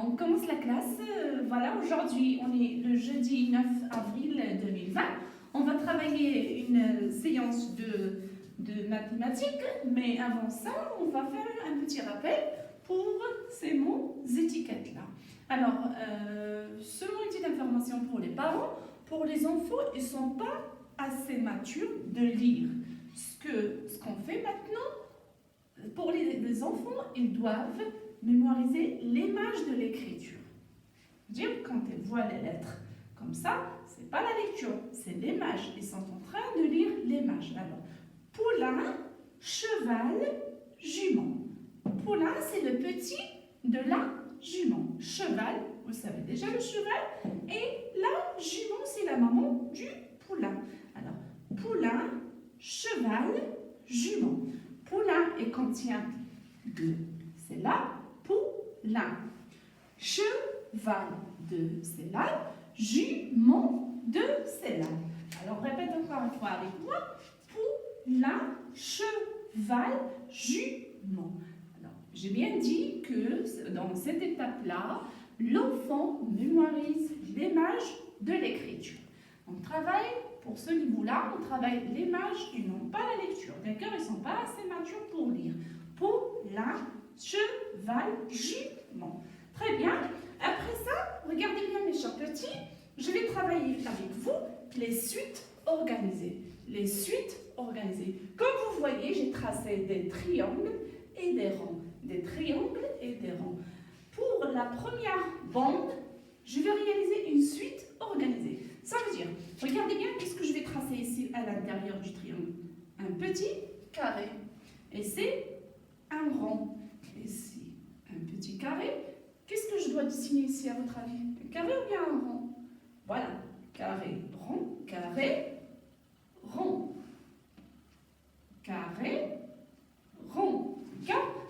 on commence la classe. Voilà, aujourd'hui, on est le jeudi 9 avril 2020. On va travailler une séance de mathématiques, mais avant ça, on va faire un petit rappel pour ces mots étiquettes-là. Alors, seulement une petite information pour les parents. Pour les enfants, ils ne sont pas assez matures de lire. Ce qu'on fait maintenant, pour les enfants, ils doivent mémoriser l'image de l'écriture. Dire quand ils voient les lettres comme ça, c'est pas la lecture, c'est l'image. Ils sont en train de lire l'image. Alors, poulain, cheval, jument. Poulain, c'est le petit de la jument. Cheval, vous savez déjà le cheval. Et la jument, c'est la maman du poulain. Alors, poulain, cheval, jument. Poulain, il contient deux. C'est là, poulain. Cheval, deux, c'est là. Jument, deux, c'est là. Alors, répète encore une fois avec moi. Poulain, cheval, jument. Alors, j'ai bien dit que dans cette étape-là, l'enfant mémorise l'image de l'écriture. On travaille, pour ce niveau-là, on travaille l'image et non pas la lecture. D'accord? Ils ne sont pas assez matures pour lire. Poulain, cheval, jument. Très bien. Après ça, regardez bien mes chers petits, je vais travailler avec vous les suites organisées. Les suites organisées. Comme vous voyez, j'ai tracé des triangles et des ronds. Des triangles et des ronds. Pour la première bande, je vais réaliser une suite organisée. Ça veut dire, regardez bien qu'est-ce que je vais tracer ici à l'intérieur du triangle. Un petit carré. Et c'est un rond. Ici, un petit carré. Qu'est-ce que je dois dessiner ici à votre avis? Un carré ou bien un rond? Voilà. Carré, rond, carré, rond. Carré, rond.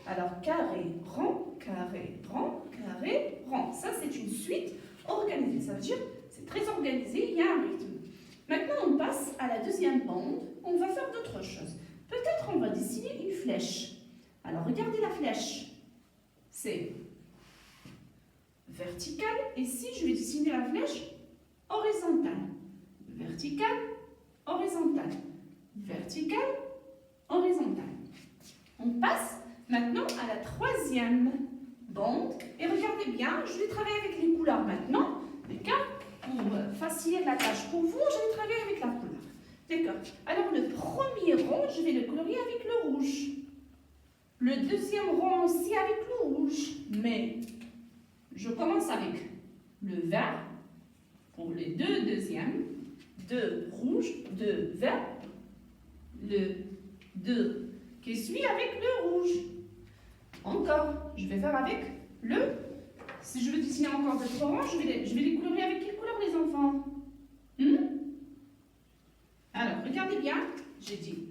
Alors, carré, rond, carré, rond, carré, rond. Ça, c'est une suite organisée. Ça veut dire, c'est très organisé, il y a un rythme. Maintenant, on passe à la deuxième bande. On va faire d'autres choses. Peut-être on va dessiner une flèche. Alors, regardez la flèche. C'est verticale. Et si je vais dessiner la flèche horizontale. Verticale, horizontale. Verticale, horizontale. On passe maintenant à la troisième bande. Et regardez bien, je vais travailler avec les couleurs maintenant. D'accord? Pour faciliter la tâche pour vous, je vais travailler avec la couleur. D'accord? Alors, le premier rond, je vais le colorier avec le rouge. Le deuxième rond aussi avec le rouge. Mais je commence avec le vert pour les deux deuxièmes. Deux rouges, deux verts. Le deux qui suit avec le rouge. Encore, je vais faire avec le... Si je veux dessiner encore d'autres rangs, je vais les colorier avec quelle couleur, les enfants? Alors, regardez bien, j'ai dit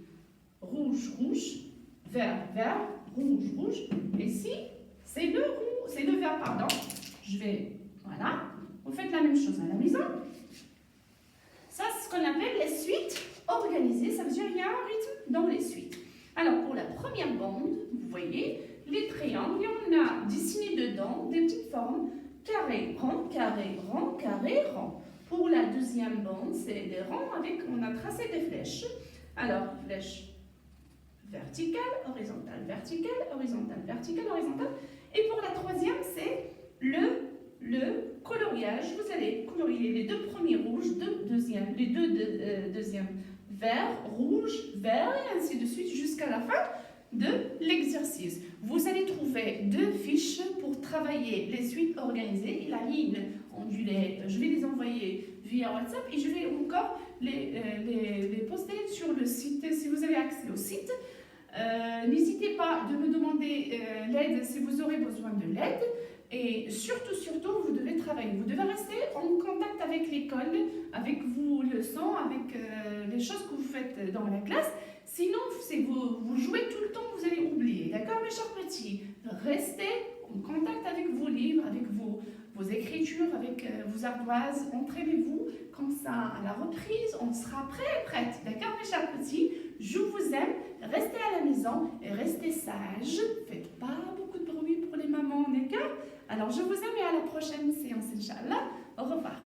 rouge, rouge, vert, vert, rouge, rouge. Et si c'est le vert, pardon. Je vais, voilà, vous faites la même chose à la maison. Ça, c'est ce qu'on appelle les suites organisées. Ça veut dire qu'il y a un rythme dans les suites. Alors, pour la première bande, vous voyez, les triangles, on a dessiné dedans des petites formes carré, rond, carré, rond, carré, rond. Pour la deuxième bande, c'est des ronds avec, on a tracé des flèches. Alors, flèche verticale, horizontale, verticale, horizontale, verticale, horizontale. Et pour la troisième, c'est le coloriage. Vous allez colorier les deux premiers rouges, les deux deuxièmes vert, rouge, vert, et ainsi de suite jusqu'à la fin de l'exercice. Vous allez trouver deux fiches pour travailler les suites organisées et la ligne ondulée. Je vais les envoyer via WhatsApp et je vais encore les poster sur le site si vous avez accès au site. N'hésitez pas de me demander l'aide si vous aurez besoin de l'aide. Et surtout, vous devez travailler. Vous devez rester en contact avec l'école, avec vos leçons, avec les choses que vous faites dans la classe. Sinon, si vous jouez tout le temps, vous allez oublier. D'accord, mes chers petits? Restez en contact avec vos livres, avec vos écritures, avec vos ardoises. Entraînez-vous. Comme ça, à la reprise, on sera prêt et prête. D'accord, mes chers petits? Je vous aime. Restez à la maison et restez sages. Faites pas beaucoup de bruit pour les mamans. D'accord? Alors, Alors, je vous aime et à la prochaine séance, Inch'Allah. Au revoir.